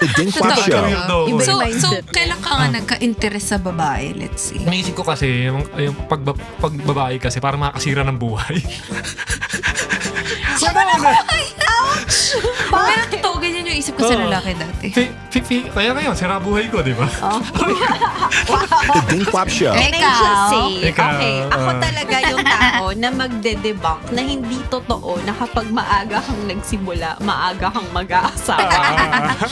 The Ding Quap Totoo. Show. Weirdo. Iba So, yung mindset. kailan ka nga nagka-interest sa babae, let's say? Naisip ko kasi, yung pagbabae kasi, parang makakasira ng buhay. Pero totoo, ganyan yung isip ko sa lalaki dati. Kaya ngayon, sira buhay ko, di ba? The Ding Quap Show. Can I just say, Ikaw, okay, ako talaga yung tao na magde-debunk na hindi totoo na kapag maaga kang nagsimula, maaga kang mag-aasawa.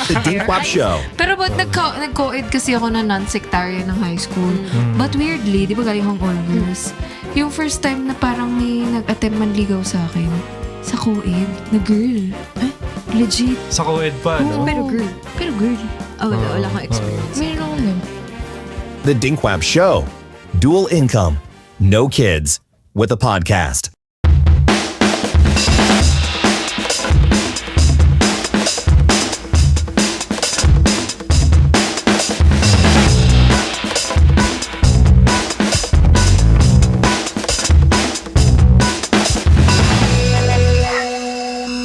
The Ding Quap Show. Pero ba't nag-co-ed kasi ako na non-sectarian ng high school. But weirdly, di ba galing akong all girls? Yung first time na parang may nag-attempt manligaw sa akin, sa co-ed, na girl. Legit. Sa co-ed pa, no? Oo. Pero girl. Wala kang experience. Meron ako nun. The Ding Quap Show. Dual income. No kids. With a podcast.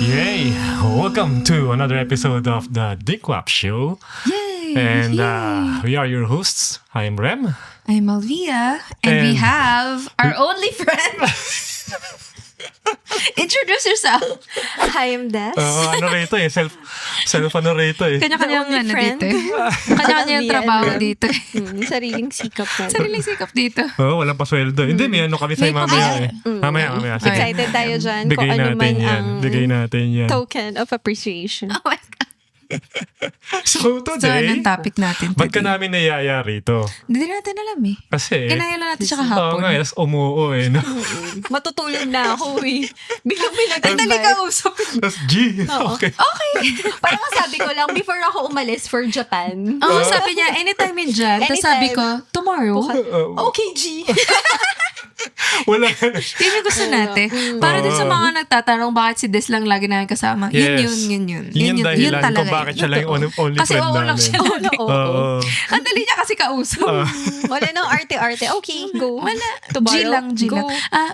Yay! Welcome to another episode of the Ding Quap Show. Yay! And Yay. we are your hosts. I'm Rem. I'm Alvia, and we And- have our only friend. Introduce yourself. Hi, I'm Des. Ano rito eh? Ano rito eh? Kanya-kanya The only friend. dito. Kanya-kanya yung trabaho dito. Sariling sikap na. Sariling sikap dito. Walang pasweldo. Hindi, may ano kami sa'yo May mamaya eh. pamilya. Mamaya. Sige. Excited tayo dyan kung Bigay ano natin man yan. ang Bigay natin yan. token of appreciation. Oh my God. So So, today, anong topic natin ba't ka today? namin nayaya rito? Hindi natin alam eh. Kasi, Kinaya lang natin siya oo kahapon. nga, yes, umuo eh. No? Matutulog na ako eh. Biglang Ang dali ka usap. Tapos G, okay. Parang sabi ko lang, before ako umalis for Japan. Oo, sabi niya, anytime in Jan. Tapos Anytime. sabi ko, tomorrow. Okay, G. Wala. Yun yung gusto natin. Para din sa mga nagtatanong bakit si Des lang lagi namin kasama. Yes. Yun. Yun yung dahilan kung bakit siya lang yung only Kasi friend oo namin. lang siya. Oo. Ang dali niya kasi kausap. Wala nang arte-arte. Okay, go. Wala. Tomorrow, G go. lang.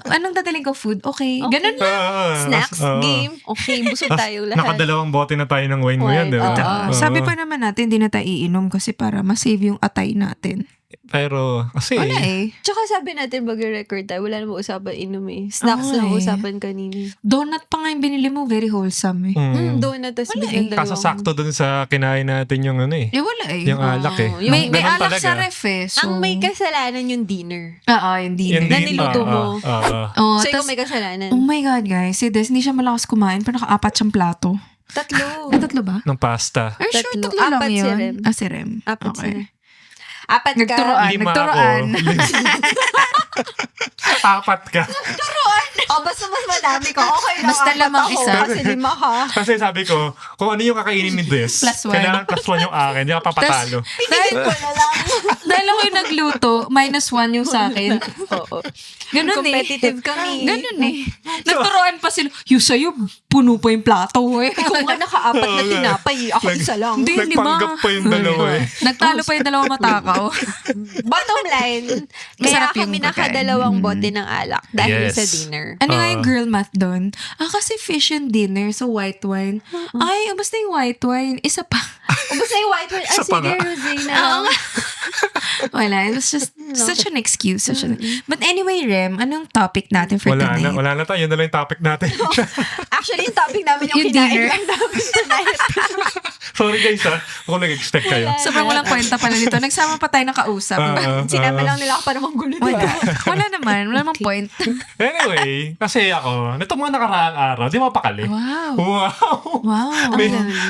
Anong dadaling ko? Food? Okay. Okay. Ganun lang. Snacks, Oo. game. Okay, busog tayo lahat. Nakadalawang bote na tayo ng wine mo yan, di ba? Wine, Oo. Sabi pa naman natin, hindi na tayo iinom kasi para ma-save yung atay natin. Pero, kasi, Wala eh. Tsaka sabi natin mag-record tayo, wala namang usapan inom eh. Snacks Oo lang eh. usapan kanina. Donut pa nga yung binili mo, very wholesome eh. Donut, tas Wala bigyan eh. kaso sakto dun sa kinain natin yung ano eh. Eh wala eh. Yung alak eh. yung- May Ganun alak talaga. sa ref eh. So, Ang may kasalanan yung dinner. Oo, yung dinner. Yung Na niluto mo. Oh, So, ikaw tas, may kasalanan. oh my God guys, si Des, hindi siya malakas kumain pero naka-4 siyang plato. Tatlo. Tatlo ba? Ng pasta. Are you sure Tatlo. tatlo lang Apat si yun? Rem. Si Rem. Apat Okay. sila. Apat ka. Nagturoan. Lima Nagturoan. ako. Apat ka. Basta mas madami ka. Okay lang. Basta apat lamang ako, isa. Kasi 5 ka. Kasi sabi ko, kung ano yung kakainin ni Des, Plus one. kailangan plus one yung akin. Hindi ka papatalo. Pinigil ko na lang. Dahil ako yung nagluto, -1 yung sa akin. Oo. Ganun eh. Competitive kami. Ganun eh. Nagturoan pa sila. Yung sa'yo, puno pa yung plato eh. Ikaw nga nakaapat na tinapay. Ako isa lang. Hindi, Nagpanggap pa yung dalawa eh. Nagtalo pa yung dalawang matakaw. Bottom line, kaya Masarap yung kami pagkain. nakadalawang bote ng alak dahil Yes. sa dinner. Ano nga yung girl math doon? Kasi fish and dinner, so white wine. Ay, basta yung white wine. Isa pa. Ubus na yung white wine. Isa pa Sige, nga. Rosé na Oo lang. nga. Wala. It was just such an excuse. But anyway, Rem, anong topic natin for Wala tonight? na tayo. Yun na lang yung topic natin. Actually, yung topic namin yung Yung kinain dinner. lang namin tonight. Sorry guys ha. Kung nag-expect kayo. Sobrang walang kwenta pala nito. Nagsama pa tayo ng kausap. Sinama lang nila ako para manggulo Wala. nila. Wala naman. Wala namang point. Anyway, kasi ako, nito mga nakaraang araw, di mapakali. Wow. Wow. Wow.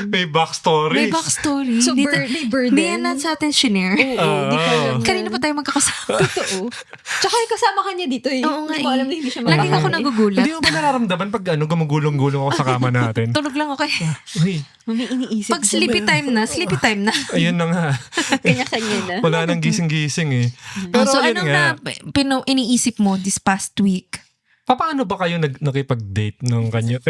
May backstory. May backstory. So, Hindi may burden. Hindi yan sa atin shinare. Oo, di ko alam. Kanina pa tayo magkakasama. Totoo. Tsaka yung kasama ka niya dito eh. Oo nga Hindi ko eh. alam na hindi siya Lagi ako makakain. nagugulat. Hindi mo ba nararamdaman pag gumugulong-gulong ako sa kama natin? Tulog lang ako eh. Uy, May iniisip. Pag sleepy time na. ayun na nga. Kanya-kanya na. Wala nang gising-gising eh. Pero so, ayun anong nga. iniisip mo this past week? Paano ba kayo nakipag-date nung kanyo?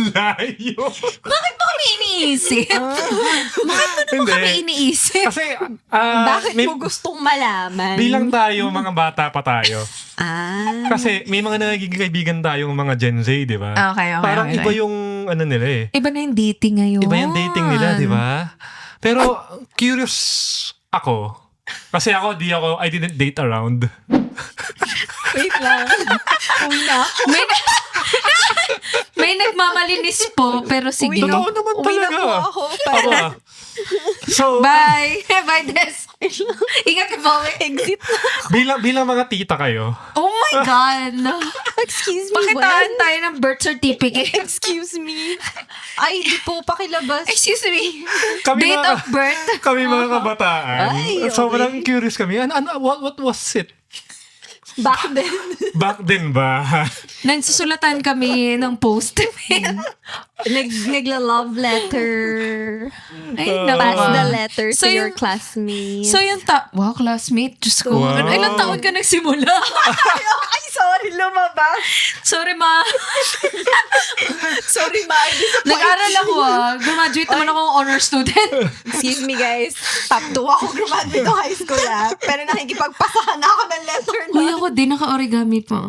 Layo. Bakit mo kami iniisip? Bakit mo naman Hindi. kami iniisip? Kasi, Bakit mo gustong malaman? bilang tayo, mga bata pa tayo. Ah. Kasi may mga nagiging kaibigan tayong mga Gen Z, di ba? Okay. Parang okay. iba yung ano nila eh. Iba na yung dating ngayon. Iba yung dating nila, di ba? Pero curious ako. Kasi I didn't date around. Wait lang. Uwi na ako. May nagmamalinis po, pero sige. Uwi na, Totoo naman uwi na talaga. po ako. Ako So, Bye! Bye, Des! Ingat ka po. Exit na. bilang mga tita kayo, Oh my God! Excuse me. Pakitaan tayo ng birth certificate. Excuse me. Ay, di po pakilabas. Excuse me. kami Date mga, of birth. kami mga kabataan, Ay, okay. sobrang curious kami. What was it? Back then. Back then ba? Nagsusulatan kami ng post. Nagla-love letter. Ay, Pass the naku. letter So to your yung- classmate. So yung wow, classmate. Diyos ko. Wow. Ilang taon ka nagsimula? Ay, sorry, lumabas. Sorry, ma. Sorry, ma. I disappoint Nag-aral you. ako Graduate naman ako honor student. Excuse me, guys. Top 2 ako graduate ng high school, Pero nakikipagpasahan ako ng letter na. Uy, ako din naka-origami pa.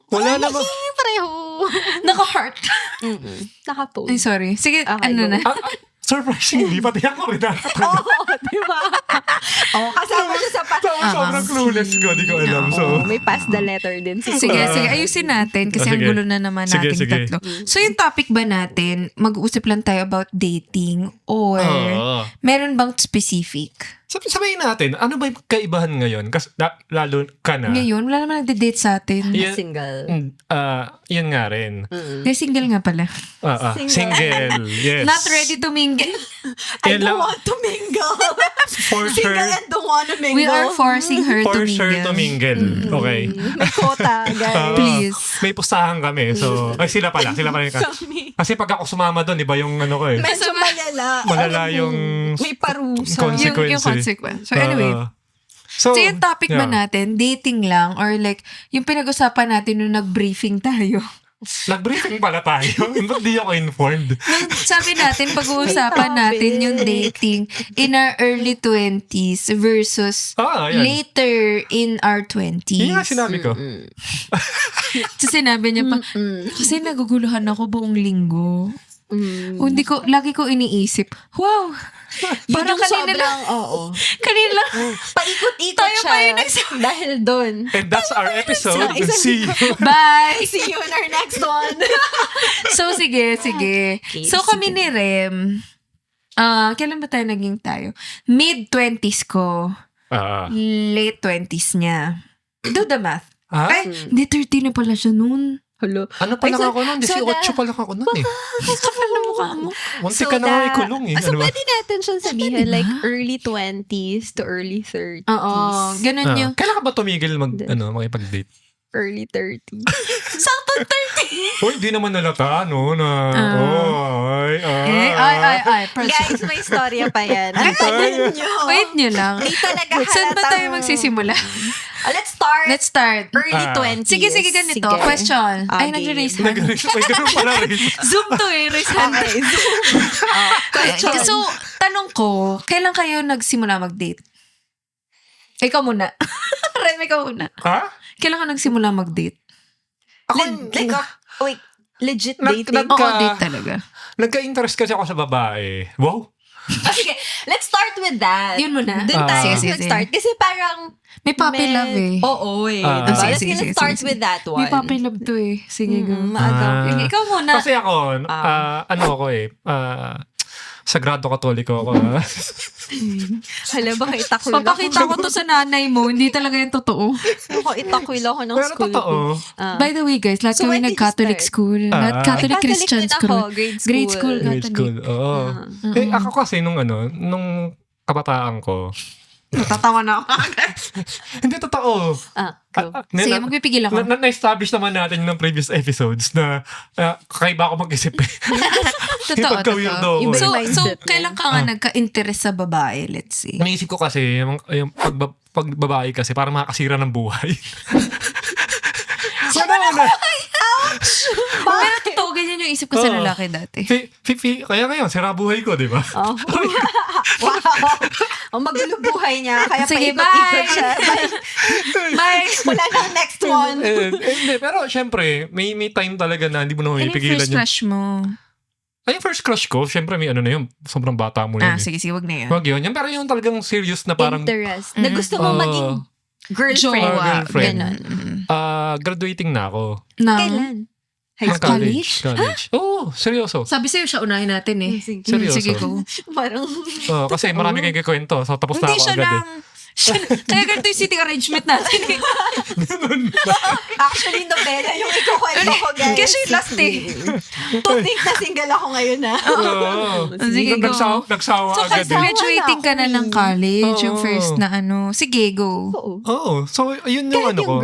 Wala naman. Pareho. Naka-heart. Naka-post. Ay, sorry. Sige, Okay, ano go. na. Surprisingly, pati ako rin nakakatawa. Oo, di ba? Oo, kasama siya sa Sobrang clueless ko, di ko alam. So, may pass the letter din. Sige, ayusin natin kasi ang Sige. gulo na naman Sige, nating sige. tatlo. So, yung topic ba natin, mag-uusap lang tayo about dating or Oo. meron bang specific? Sabihin natin, ano ba yung kaibahan ngayon? Kasi lalo ka na. Ngayon, wala naman nagde-date sa atin. Yan- Single. Yan nga rin. Kaya single nga pala. Single. Yes. Not ready to mingle. I Yan don't lang. want to mingle. For Single sure. and don't want to mingle. We are forcing her For to mingle. sure to mingle. Okay. May quota, guys. Please. May pustahan kami. So, ay sila pala. Kami. Kasi pag ako sumama doon, iba yung ano ko eh. Medyo malala. Malala Alam mo, yung may parusa. consequence. Yung consequence. So anyway, so yung topic ba yeah. natin, dating lang or like, yung pinag-usapan natin nung nag-briefing tayo. Nag-briefing pala tayo. Ba't di ako informed? Nung sabi natin, pag-uusapan natin yung dating in our early 20s versus Yan. later in our 20s. Yun nga sinabi ko. So sinabi niya pa, kasi naguguluhan ako buong linggo. O, hindi ko, lagi ko iniisip, wow, parang Yung kanina lang, sobrang, oo. kanina lang, Paikot-ikot Tayo siya. pa yung nagsabi. Dahil doon. And that's our episode. Isang- See you. bye! See you in our next one. So, sige. Okay, So, kami ni Rem, kailan ba tayo naging tayo? Mid-20s ko, late 20s niya. Do the math. Ha? Ay, hindi 30 na pala siya noon. Hello. Ano pa lang so- ako nun? 18 so pa lang ako nun eh. Kapal na mukha mo. Munti ka na nga ikulong eh. So, Ano ba? pwede natin siyang sabihin, Pwede like, ba? early 20s to early 30s. Oo, ganun yung, Kailan ka ba tumigil makipag-date? Early 30s. sakto 30. Uy, di naman nalata, no? Na, Ay, Guys, may storya pa yan. Antayin nyo. Wait nyo lang. Di talaga Saan ba halatang- tayo magsisimula? Let's start. Let's start. Early 20s. Sige, ganito. Question. Ay, Okay. nag-raise hand. May ganun pala rin. Zoom to eh, raise hand. Okay. Question. So, tanong ko, kailan kayo nagsimula mag-date? Ikaw muna. Rem, ikaw muna. Ha? Kailan ka nagsimula mag-date? Wait, legit Nag- dating? nag- Oo, date talaga. Nagka-interest kasi ako sa babae. Wow. Okay, let's start with that. Yun muna. Doon tayo Sige. mag-start. Kasi parang... May puppy love eh. Oo eh. Ah. Diba? Sige, Let's sige, start sige. with that one. May puppy love to eh. Sige, go. Maaga. Sige, ikaw muna. Kasi ako, ano ako eh, Sagrado Katoliko ako. Hala, baka itakwil ako. Papakita ko to sa nanay mo, hindi talaga yung totoo. Baka itakwil ako ng Pero school totoo. ko. Ah. By the way, guys, lahat So, kami when did you nag-Catholic start? school. Lahat Catholic Catholic Christian din school. ako, grade school. Grade school, Grade Catholic. school, oo. Eh, ako kasi nung kabataan ko, Natatawa na ako. hindi totoo. Go. Sige, magpipigil ako. Na-establish naman natin ng previous episodes na kakaiba ako mag-isip eh. Totoo, Pagka-weirdo totoo. ako eh. So, Mindset kailan ka nga nagka-interest sa babae, let's say? Naisip ko kasi, yung pagbabae kasi, para makakasira ng buhay. Pero totoo, ganyan yung isip ko sa Oo. lalaki dati. Kaya ngayon, sira buhay ko, di ba? Oh. Wow. Ang magulo buhay niya. Kaya Sige, paikot-ikot bye. siya. Bye! Wala nang next one. Hindi, pero syempre, may time talaga na hindi mo na Ano yung mapipigilan first yung... crush mo? Ay, yung first crush ko, syempre may ano na yun. Sobrang bata mo na yun. Sige, wag na yan. Wag yun. Yan, pero yung talagang serious na parang Interest. Na gusto mo maging girlfriend. girlfriend. Ganon. Graduating na ako. Kailan? High Ng school? college. Oo, seryoso. Sabi sa'yo siya, unahin natin eh. Sige. Seryoso. Sige, go. Parang, Kasi marami kayong kikwento. So, tapos na Hindi ako siya agad lang. Kaya ganito yung sitting arrangement natin eh. actually, nobela yung ikukwento ko, guys. Kasi yung last eh. Tutik na single ako ngayon, ha? Sige, go. Nagsawa So, agad kasi eh. graduating ka na ng college, yung Oo. first na ano. Sige, go. Oo. Oo. So, yun yung Kahit ano ko. yung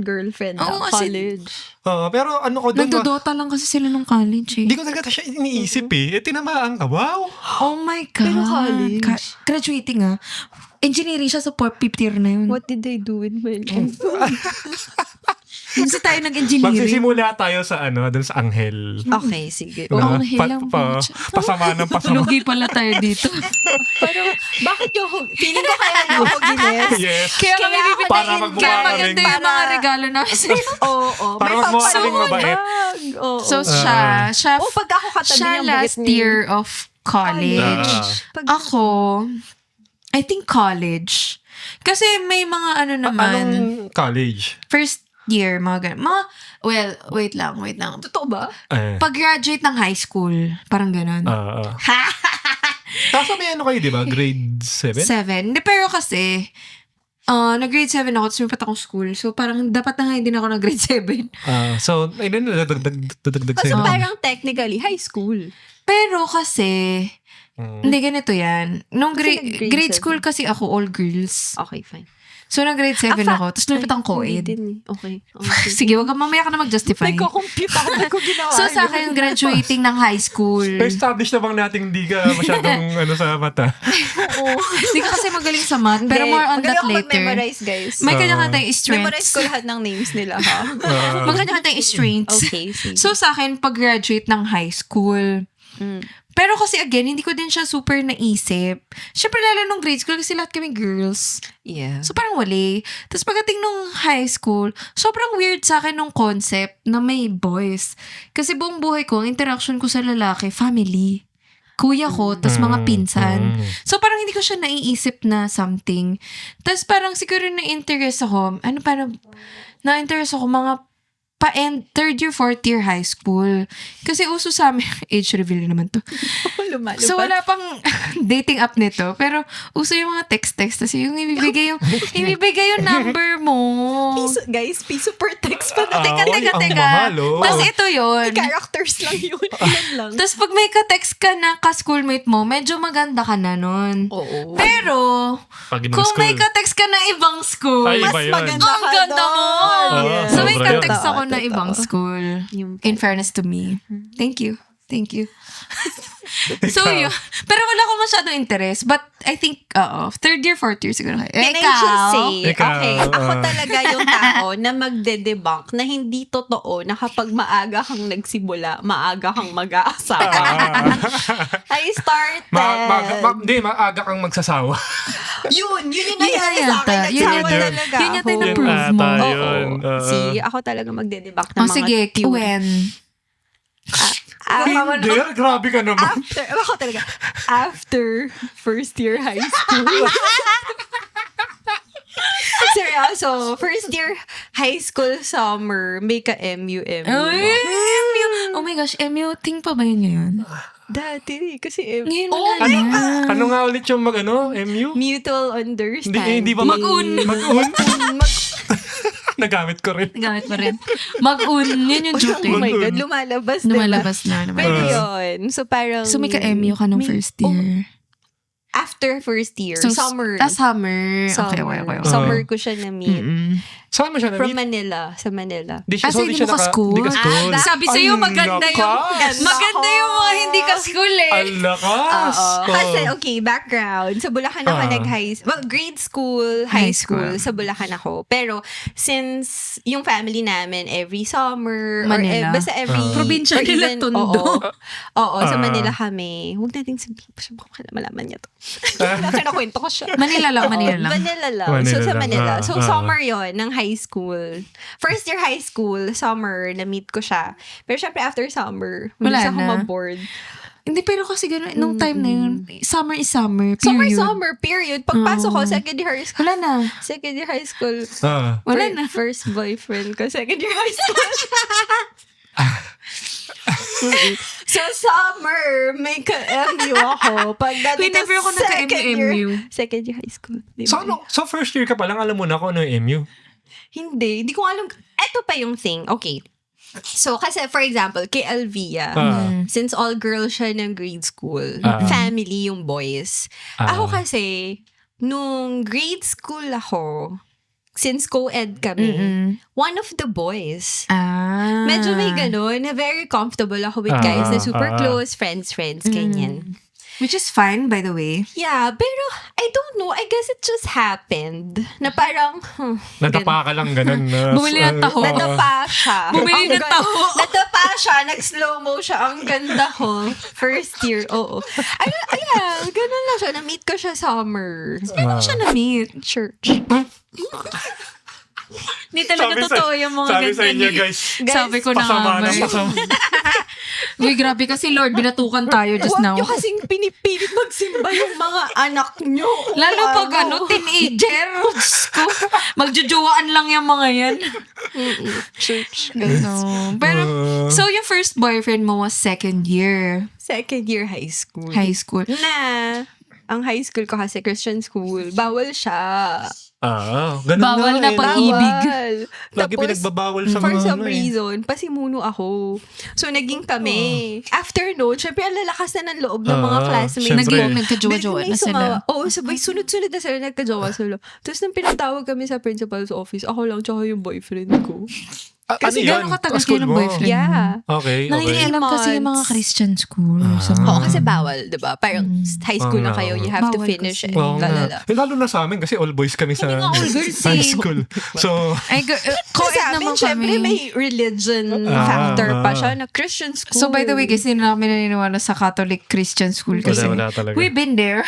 girlfriend Oo, na kasi- college. Pero ano ko dun, Nagdodota lang kasi sila nung college eh. hindi ko talaga siya iniisip eh. Tinamaan ka. Wow. Oh my God. Pero college. Graduating ah. Engineering siya sa 450 year na yun. What did I do in my life? Kasi tayo nag-engineering. Magsisimula tayo sa dun sa Anghel. Okay, sige. Oo, Na, Anghel lang po. pasama ng pasama. Lugi pala tayo dito. Pero, bakit yung feeling ko kaya niyo ako gines? Yes. Kaya kami Kaya ako bibigyan. Para na-invite. magmukha Kaya kaming- maganda yung mga regalo namin sa'yo. Oo. Para May magmukha kaming pampalamig mabait. bag. Oo. So siya pag ako katabi siya niya, last bakit niya? year of college. Pag- Ako, I think college. Kasi may mga ano naman, Anong college? first year, mga ganun. Well, wait lang. Totoo ba? Pag-graduate ng high school, parang ganun. Kaso may kayo, di ba? Grade 7? 7. Hindi, pero kasi, nag-grade 7 ako, tapos lumipat akong school. So, parang dapat na nga hindi na ako nag-grade 7. So, ayun na, dadagdag So, sa'yo. parang technically, high school. Pero kasi, hindi ganito yan. Nung Kasi nag-grade grade 7. school kasi ako, all girls. Okay, fine. So, nag-grade 7 ako, tapos lumipat akong co-ed. Okay. Sige, wag ka mamaya ka na mag-justify. Nagko-compute ako. Hindi ko ginawa. So, sa akin, yung graduating ng high school. Establish na bang natin hindi ka masyadong sa mata? Oo. Hindi ka kasi magaling sa math, pero more on that later. Mag-memorize, guys. May kanya-kanya tayong Memorize strengths. ko lahat ng names nila, ha? May kanya-kanya tayong strengths. Okay, sige. So, sa akin, pag-graduate ng high school, pero kasi again, hindi ko din siya super naisip. Siyempre, lalo nung grade school kasi lahat kami girls. Yeah. So, parang wali. Tapos pagdating nung high school, sobrang weird sa akin nung concept na may boys. Kasi buong buhay ko, ang interaction ko sa lalaki, family. Kuya ko, tapos mga pinsan. So, parang hindi ko siya naiisip na something. Tapos parang siguro na-interest ako, na-interest ako mga pa-end, third year, fourth year high school. Kasi uso sa amin, age reveal naman to. Lumalabas. So, wala pang dating app nito. Pero, uso yung mga text-text. Kasi yung ibibigay yung number mo. Piso per text pa na. Teka. Ang mahal, oh. Tapos ito yun. Characters lang yun. Ilan lang. Tapos pag may ka-text ka na ka-schoolmate mo, medyo maganda ka na nun. Oo. Pero, Pag ibang kung may school. ka-text ka na ibang school, Ay, Mas iba yun. maganda ang ka ganda mo! Oo, So, may sobra yun. ka-text ako na Totoo. ibang school. Yung- In fairness to me. Thank you. So, Ikaw. yun. Pero wala ko masyadong interest. But, I think, third year, fourth year siguro. Can I just say, Ikaw, okay, ako talaga yung tao na magde-debunk na hindi totoo na kapag maaga kang nagsimula, maaga kang mag-aasawa. I started. Hindi, maaga kang magsasawa. Yun yung Yun nangyari sa akin. yata. Yun Nagsawa yun. talaga Yun yata ako. na-prove Yun mo. ata Oo. yun. See, ako talaga magde-debunk ng Oh, mga sige. theory. When? Hindi, grabe ka naman. After first year high school. Seryoso, first year high school summer, may ka-MU. Ay, MU. Oh my gosh, MU, ting pa ba yun ngayon? Dati, kasi Ngayon wala na. Ano nga ulit yung MU? mutual understanding. Hindi ba mag-un? Nagamit ko rin. Gamit pa rin. Mag-un. Yun yung joke. Oh my Mag-un. God, lumalabas, diba? Lumalabas na naman. Pero yun, so parang... So, may ka-MU ka nung first year. After first year, So, summer. Summer. Okay. Summer ko siya na-meet. Saan mo siya From na-meet? Manila, sa Manila. Di siya, Kasi so, di hindi siya mo ka-school. Di ka-school. Sabi sa'yo, maganda yung... Alakas! Maganda yung mga hindi ka-school eh. Alakas! Oo. Kasi, okay, background. Sa Bulacan ako grade school, high school. Sa Bulacan ako. Pero, since yung family namin, every summer, Manila. basta every... Probinsya or nila, even- Tondo. Oo, sa Manila kami. Huwag natin sabihin, baka malaman niya to. Kinakwento ko siya. Manila lang, Manila lang. Manila lang. Manila So, sa lang. Manila. So, Ah. summer yon ng high school. First year high school, summer, na-meet ko siya. Pero syempre, after summer, Wala mabilis ako na. maboard. Hindi, pero kasi gano'n, nung time na yun, summer is summer, period. Summer, period. Pagpasok ko, second year high school. Wala na. Second year high school. Wala na. First boyfriend ko, second year high school. So, summer, may ka-MU ako. Pagdating Wait, never ako nagka-MU. Second year high school. Diba? So first year ka pa lang, alam mo na kung ano yung MU? Hindi ko alam. Ito pa yung thing. Okay. So, kasi for example, kay Alvia, since all girls siya ng grade school, family yung boys. Ako kasi, nung grade school ako, since co-ed kami, one of the boys. Medyo may ganun, na very comfortable ako with guys na super close, friends, ganyan. Which is fine, by the way. Yeah, pero I don't know, I guess it just happened. Na parang, Nadapa ka lang, ganun. Bumili ng taho. nadapa siya. Bumili ng taho. Nadapa siya, nag-slow-mo siya. Ang ganda ko. First year, oo. Ayan, ganun lang siya. Na-meet ko siya summer. Ano siya na-meet? Church. Hindi talaga totoo yung mga sabi ganyan. sa inyo, guys. Sabi ko na nga, Pasama na, Bay. pasama. Uy, grabe kasi Lord, binatukan tayo just Huwag now. nyo kasing pinipilit magsimba yung mga anak nyo. Lalo pag teenager. Diyos ko, magjujuwaan lang yung mga yan. Church. No. Pero, so yung first boyfriend mo was second year Second year high school. high school. Na, ang high school ko kasi Christian school, bawal siya. Ganun Bawal na na pag-ibig. Bawal. Lagi Tapos, pinagbabawal sa for mga some ano eh. reason, pasimuno ako. So, naging kami. After noon, syempre, ang lalakas na ng loob ng mga classmates. syempre. Nagkajowa-jowa May na sila. Oo, sabay, sunod-sunod na sila nagkajowa sila. Tapos, nung pinatawag kami sa principal's office, ako lang tsaka yung boyfriend ko. Kasi ano yun? gano'ng katagal School kayo ng mo? boyfriend? Yeah. Okay. Nangingialam kasi yung mga months. Christian school. Sa Oo, mga... kasi bawal, di ba? Parang high school Oo na nga, kayo, oo. you have to Bawal finish kasi. it. Oo nga. Lalala. Lalo na sa amin kasi all boys kami sa Hindi nga all girls high eh. school. So, Co-ed Sa amin, naman syempre, kami. may religion factor pa siya na Christian school. So, by the way, kasi hindi na kami naniniwala sa Catholic Christian school kasi. wala talaga. We've been there.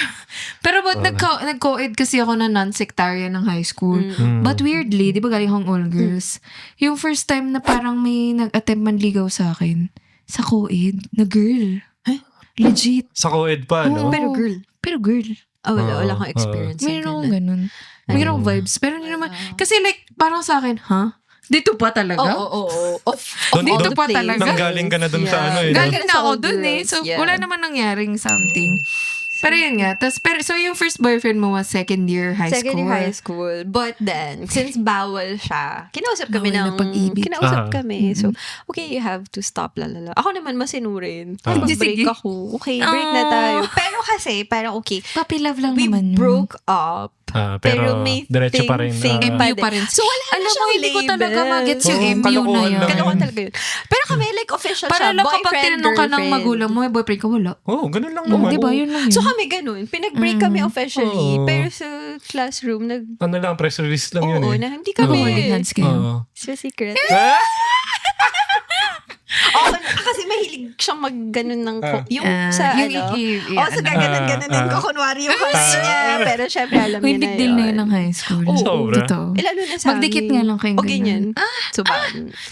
Pero but nag-co-ed kasi ako na non-sectarian ng high school. But weirdly, di ba galing akong all girls? Yung first time na parang may nag-attempt manligaw sa akin, sa co-ed, na girl. Legit. Sa co-ed pa, no? Oo. Pero girl. Pero girl. Wala kang experience. Mayroon akong ganun. Mayroon akong vibes. Pero hindi naman, kasi like, parang sa akin, dito pa talaga? Oo. Doon- Dito pa talaga? Nanggaling ka na dun sa ano eh. no? Galing na ako dun eh. So, Yeah. wala naman nangyaring something. Pero yun nga. So, yung first boyfriend mo was second year high Second school. year high school. But then, since bawal siya, kinausap kami Bawal na pag-ibig. Kinausap kami. So, okay, you have to stop, lalala. Ako naman masinurin. Mag-break Sige. ako. Okay, break na tayo. Pero kasi, parang okay, Puppy love lang we naman yun. broke up. Pero may diretso pa rin. thing MU pa rin. So, wala na Alam mo, siyang hindi ko talaga label. magets yung Oo, MU na kalokohan yun. lang. Kalokohan talaga yun. Pero kami, like, official Para siya. lang kapag Boyfriend, tinanong ka ng girlfriend. magulang mo, may boyfriend ka, wala. Ganun lang Oo, naman. di ba? Yun lang yun. So kami ganun, pinag-break kami officially, Oo. pero sa classroom, Ano lang, press release lang yun oo, eh. na hindi kami, Holding hands kayo. Oo. it's a secret. Ah? Kasi mahilig siyang mag-ganun ng, yung sa yung ano, sa gaganan-gananin ko, kunwari yung host niya, pero syempre alam Uy, niya big na deal yun. na yun ng high school. Oo, Sobra. Totoo. Lalo na sa Magdikit amin. nga lang kayong O ganyan. ganyan. So, ba?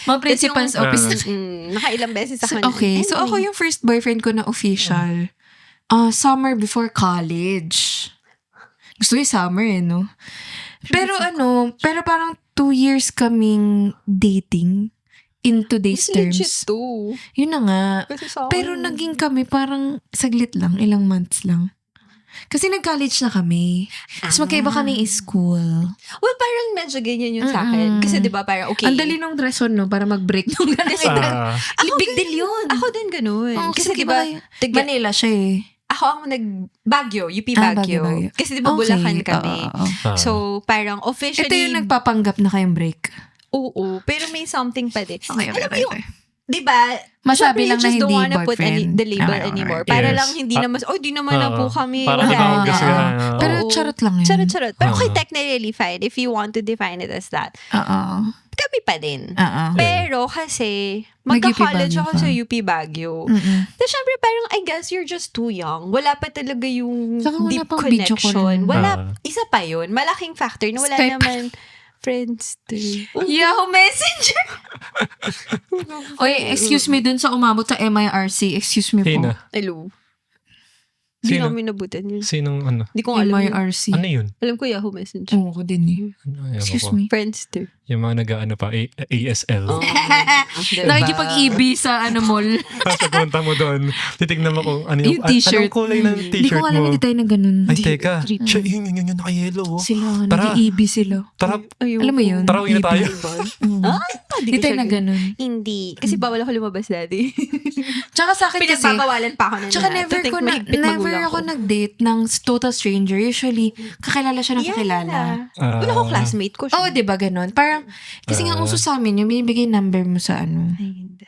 Mga principal's Tapos office. nakailang beses ako. Okay, so ako yung first boyfriend ko na official, summer before college. Gusto yung summer no? Pero pero parang 2 years kaming dating in today's Legit terms. too. Yun na nga. Kasi sa Pero akin, naging kami parang saglit lang, ilang months lang. Kasi nag-college na kami. Tapos magkaiba kami school. well, parang medyo ganyan yun sa akin. Kasi di ba parang okay. Ang dali nung dress on, no? Para mag-break nung ganun. Big deal yun. Ako din ganun. Oo, kasi di ba, Manila siya eh. ako ang Baguio, UP Baguio, Baguio. Baguio. Kasi di ba Bulacan kami. Oo. So, parang officially, Ito yung nagpapanggap na kayong break. oo, pero may something pa din. Okay. Alam mo yung, diba, Masabi syempre, lang you na just don't hindi wanna put boyfriend. the label Okay, anymore. alright. Para Yes. lang hindi naman, di naman na po kami. Parang wala ikaw na. kasi Pero Oo. charot lang yun. Charot. Pero okay, Oo. technically fine if you want to define it as that. Oo. Kami pa din. Oo. Pero kasi, Nag-UP magka-college Baguio ako ka. sa UP Baguio. Mm-mm. Tapos syempre parang I guess you're just too young. Wala pa talaga yung Saka wala deep pang video call. connection. Wala, isa pa yun. Malaking factor na wala Skype. naman Friendster. Yahoo Messenger! Oy, excuse me dun sa umabot sa MIRC. Excuse me po. Sino? Hello. Hindi Sino? namin nabutan yun. Sinong ano? Hindi ko alam yun. MIRC. Ano yun? Alam ko Yahoo Messenger. Oo, ko din eh. Ano, ewan Excuse ko. me. Friendster. Yung mga nag-ano pa, ASL. Oh, diba? Nakikipag-EB sa mall. Sa punta mo doon, titignan mo kung ano yung, Yung t-shirt. anong kulay ng Hindi t-shirt ko alam mo. hindi tayo na ganun. Ay, teka. Creepy. Siya, yun, naka-yellow. Oh. Sila, Tara. nag-EB sila. Tara, Ayoko. Alam mo yun? tara, uwi na EB. tayo. Mm. Hindi Hindi ko tayo siya na ganun. Hindi. Kasi bawal ako lumabas dati. Tsaka sa akin kasi, Pinagpapawalan pa ako na tsaka never ako nag-date ng total stranger. Usually, kakilala siya ng kakilala. Wala ko classmate ko siya. Oo, diba ganun? Parang, kasi nga uso sa amin, yung binibigay number mo sa ano. Ay, hindi.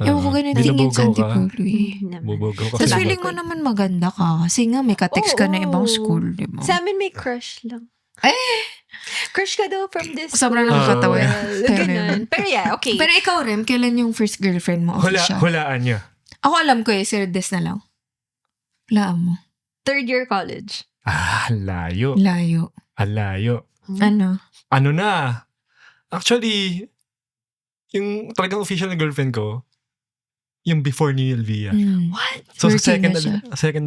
Ewan ko ganun, tingin sa Antipolo eh. Bubugaw ka. Tapos sa feeling mo naman maganda ka. Kasi nga, may ka-text ka na Oo. ibang school, diba? Sa amin may crush lang. Crush ka daw from this Sobrang school. nakakatawa. Pero, Ganun. Pero yeah, okay. pero ikaw rin, kailan yung first girlfriend mo? Official? Hulaan niya. Ako alam ko eh, si Des na lang. Hulaan mo. Third year college. Layo. Layo. Layo. Ano? Ano na? Actually, yung talagang official na girlfriend ko, yung before ni Elvia. Mm. What? So, Working na siya. second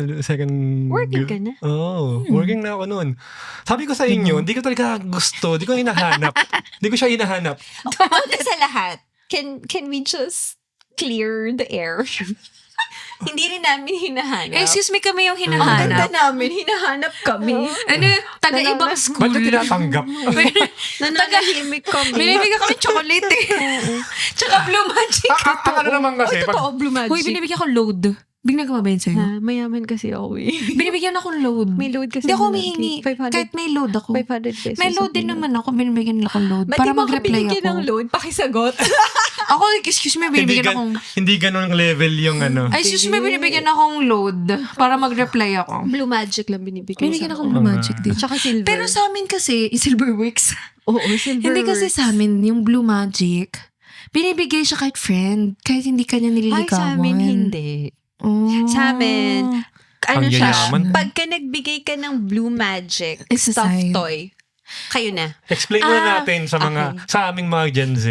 Working ka na? Oh, working na ako noon. Sabi ko sa inyo, hindi ko talaga gusto, hindi ko hinahanap. Hindi ko siya hinahanap. Una sa lahat, can we just clear the air? Hindi rin namin hinahanap. Excuse me, kami yung Ang ganda hinahanap. namin, hinahanap kami. Ano, taga-ibang Ba't school. na tinatanggap? Nananahimik kami. Binibigyan kami chocolate eh. Tsaka Blue Magic. Ang ano naman kasi, Ay, totoo, Blue Magic. Uy, binibigyan ko load. Bigyan ko ba yun sa'yo? Mayaman kasi ako eh. Binibigyan ako load. May load kasi. Hindi ako monthly. humihingi. 500, Kahit may load ako. 500 pesos. May load din naman ako. Binibigyan nila akong load. Ba't Para di mo ka mag-reply binigyan ng ako. load? Pakisagot. Ako, excuse me, binibigyan akong... Hindi ganun ang level yung ano. Ay, excuse me, binibigyan akong load. Para mag-reply ako. Blue Magic lang binibigyan Binibigyan sa akong Blue Magic din. Tsaka silver. Pero sa amin kasi, Silverworks. Oo, silver. Hindi kasi sa amin, yung Blue Magic, binibigay siya kahit friend. Kahit hindi kanya Ay, nililigawan. sa amin hindi. Oh. Sa amin, ano Ang siya, yayaman. pagka nagbigay ka ng Blue Magic It's a stuffed sign. toy, kayo na. Explain mo natin sa mga, okay. sa aming mga Gen Z,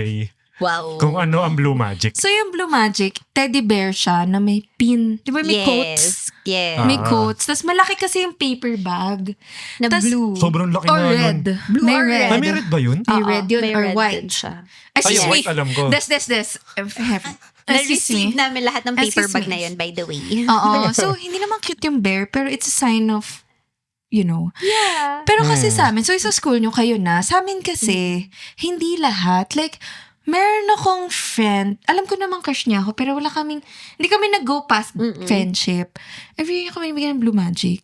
Wow. kung ano ang Blue Magic. So, yung Blue Magic, teddy bear siya na may pin. Di ba may quotes? Yes. May quotes. Tapos malaki kasi yung paper bag. Na Tas- blue. Sobrang laki Or nga nun. red. Blue may or red. Ay, may red ba yun? May red yun may or red white. din siya. Ay, Excuse yung me. white alam ko. Des. Na-receive namin lahat ng paper Excuse bag me. na yun, by the way. Oo. So, hindi naman cute yung bear, pero it's a sign of, you know. Yeah. Pero kasi sa amin, so sa school nyo kayo na, sa amin kasi, hindi lahat. Like, meron akong friend, alam ko namang crush niya ako, pero wala kaming, hindi kami nag-go past friendship. Every year kami bigyan ng Blue Magic.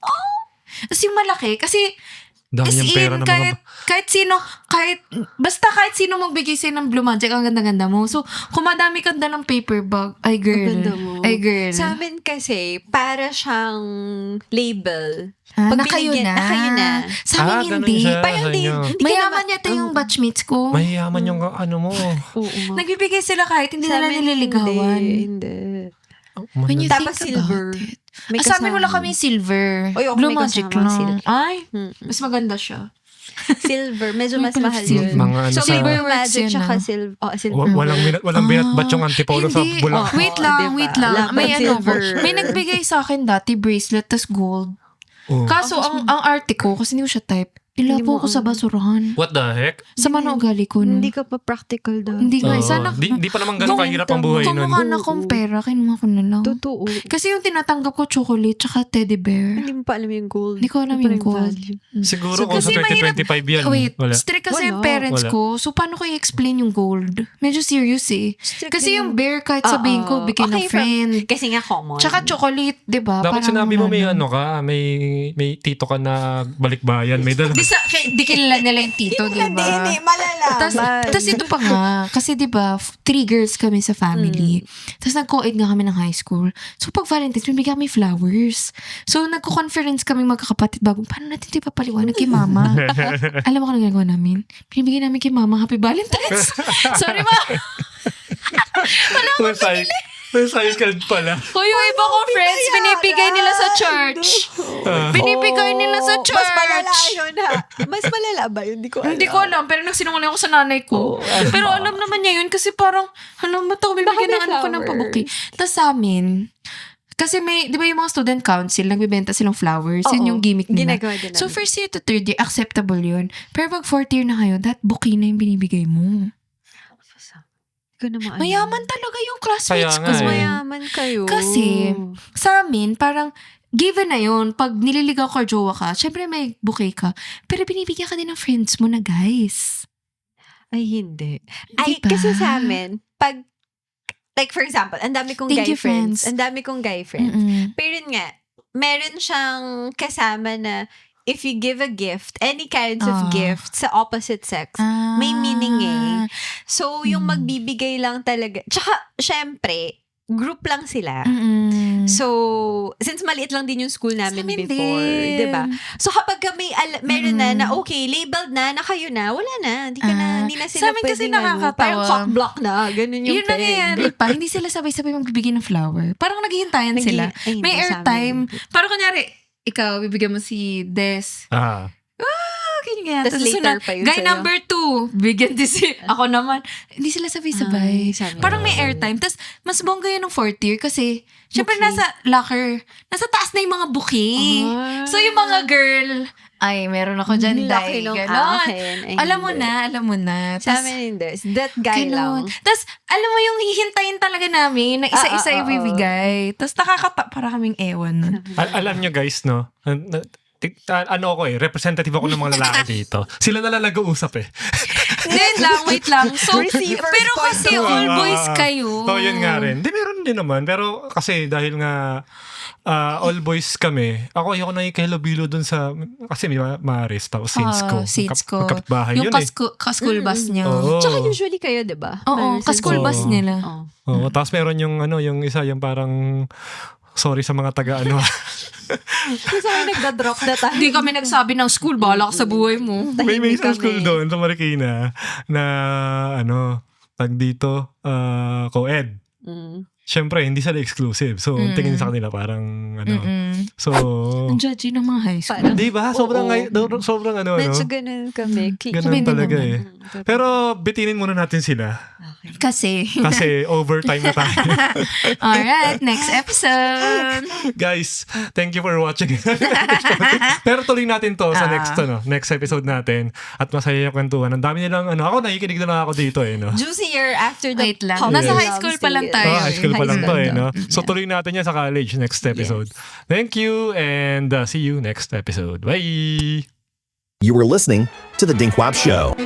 Tapos yung malaki, kasi, Dami as yung pera in, ng mga... kahit sino magbigay sa'yo ng Blue Magic, ang ganda-ganda mo. So, kung madami ka ng paper bag, ay girl. Ganda mo. Ay girl. Sa amin kasi, para siyang label. Ah, Pag na kayo binigyan- na. kayo na. Sa amin ganun hindi. siya Parang sa di- inyo. Hindi ka Mayaman naman- yata yung batchmates ko. Mayayaman yung ano mo. Oo. Nagbibigay sila kahit hindi Sa nila amin, nililigawan. Hindi. When you Tapos think silver. about it. May Sa amin kasama. wala kaming silver. Oy, ako Blue may Magic kasamang lang. silver. Ay, Mm-mm. mas maganda siya. Silver. Medyo May mas mahal yun. Mga ano So, sa- may Blue Silverworks Magic yun, tsaka ah. silver. Oh, silver. Walang binatbat yung antipolo sa Hindi. bulak. Oh. Wait lang, diba? wait lang. Laban May ano ko. silver. May nagbigay sa akin dati bracelet tas gold. Oh. Kaso ang arte ko, kasi hindi ko siya type, ilapo ko sa basurahan. What the heck? Sama na ugali ko, no? Hindi ka pa practical daw. Hindi nga. Oo. Sana, Di pa naman ganun kahirap ang buhay nun. Kamukha na akong pera, kinuha ko na lang. Totoo. Kasi yung tinatanggap ko, chocolate, tsaka teddy bear. Hindi mo pa alam yung gold. Hindi ko alam Hindi pa yung rin gold. value. Siguro So, kung sa kasi mahirap- 2025 yan. Wait, Wala. strict kasi yung Wala. parents Wala. ko. So, paano ko i-explain yung gold? Medyo serious eh. Strict Kasi din yung bear, kahit sabihin ko, bigyan ng Okay, friend. Kasi nga common. Tsaka chocolate, di ba? Dapat Parang sinabi mo may wala na. ano ka, may tito ka na balikbayan, may dala. Di kilala nila yung tito, di ba? Hindi, malalaman. Tapos ito pa nga, kasi di ba, 3 girls kami sa family. Tapos nag-co-ed nga kami ng high school. So pag Valentine's, bibigyan kami flowers. So nagko-conference kami magkakapatid bago, paano natin ito ipapaliwanag kay mama? Alam mo kung ano ginagawa namin? Binibigyan namin kay mama, Happy Valentine's. Sorry, ma. Recycled pala. O yung iba kong friends, binibigay nila sa church. Binibigay nila sa church. Mas malala yun, ha? Mas malala ba yun? Hindi ko alam. Hindi ko alam, pero nagsinungaling ako sa nanay ko. Pero alam naman niya yun kasi parang, alam mo ito, bibigyan ng ano ko ng pabuki. Tapos sa amin, kasi may, di ba yung mga student council, nagbibenta silang flowers, yun yung gimmick nila. Ginagawa din So namin. first year to third year, acceptable yun. Pero pag fourth year na kayo, that bouquet na yung binibigay mo. Hindi ko na maalam. Mayaman talaga yung classmates Kaya nga ko. Mas eh. mayaman kayo. Kasi, sa amin, parang, given na yun, pag nililigaw ka or jowa ka, syempre may bouquet ka, pero binibigyan ka din ng friends mo na guys. Ay, hindi. Ay, Diba? kasi sa amin, pag, like for example, ang dami kong Thank guy you, friends. friends. Ang dami kong guy friends. Mm-mm. Pero yun nga, meron siyang kasama na if you give a gift, any kinds of gifts sa opposite sex, may meaning eh. So, yung magbibigay lang talaga. Tsaka, syempre, group lang sila. Mm-mm. So, since maliit lang din yung school namin Sa amin before, din. 'di ba? So kapag may meron na okay, labeled na kayo na, wala na, hindi ka na hindi na Sa sila amin kasi pwedeng nakakatawa. parang cock block na, ganun yung Yun nangyayari pa. Hindi sila sabay-sabay magbibigay ng flower. Parang naghihintayan sila. Ay, May hindi sa airtime. amin. Parang kunyari, ikaw, bibigyan mo si Des. Ganyan. Tas later pa yun guy sa'yo. number 2, bigyan din si ako naman. Hindi sila sabay-sabay. Ay, sabi Parang ko. may airtime. Tapos, mas bongga yun ng 4th year kasi, syempre Bouquet. nasa locker, nasa taas na yung mga bouquet. Ah. So, yung mga girl, ay, meron ako dyan, Laki day. nung Ganon. akin. Ay, Alam mo hindi. na. Sa Tas, amin hindi. That guy lang. Tapos, alam mo yung hihintayin talaga namin na isa-isa ibibigay. Tapos, para kaming ewan nun. Alam nyo guys, no? Ano ako representative ako ng mga lalaki dito. Sila na lang nag-uusap eh. Wait lang. So, Receiver's pero point kasi of all view. boys kayo. Oh, yun nga rin. Di, meron din naman. Pero kasi dahil nga all boys kami, ako ayoko na ikahilobilo dun sa, kasi may Maris, tapos Saints ko. Saints ko. Magkapitbahay Yung yun eh. ka-school bus niya. Oo. Tsaka usually kayo, 'di ba? Oo, ka-school bus Oo. nila. Oh. Oo, tapos meron yung yung isa, yung parang, sorry sa mga taga-ano. Kasi kami nagda-drop na tayo. Hindi kami nagsabi ng school, bahala ka sa buhay mo. may Tahimik isang kami. school doon sa Marikina na tag dito, co-ed. Mm. Siyempre, hindi sila exclusive. So, tingin sa kanila parang, so, Ang judgy ng mga high school. Parang, di ba? Sobrang, sobrang medyo ganun kami. Ganun Sabihin din talaga naman. eh. Pero, bitinin muna natin sila. Kasi. Kasi, overtime na tayo. Alright, next episode. Guys, thank you for watching. Pero tuloy natin to sa next episode natin. At masaya yung kwentuhan. Ang dami nilang, ako nakikinig na lang ako dito eh, no? Juicier after the Wait lang. public Nasa high love school pa lang stage. tayo. High school pa lang to school eh, to. no? So, tuloy natin yan sa college next episode. Thank you and see you next episode. Bye! You were listening to The Dinkwap Show.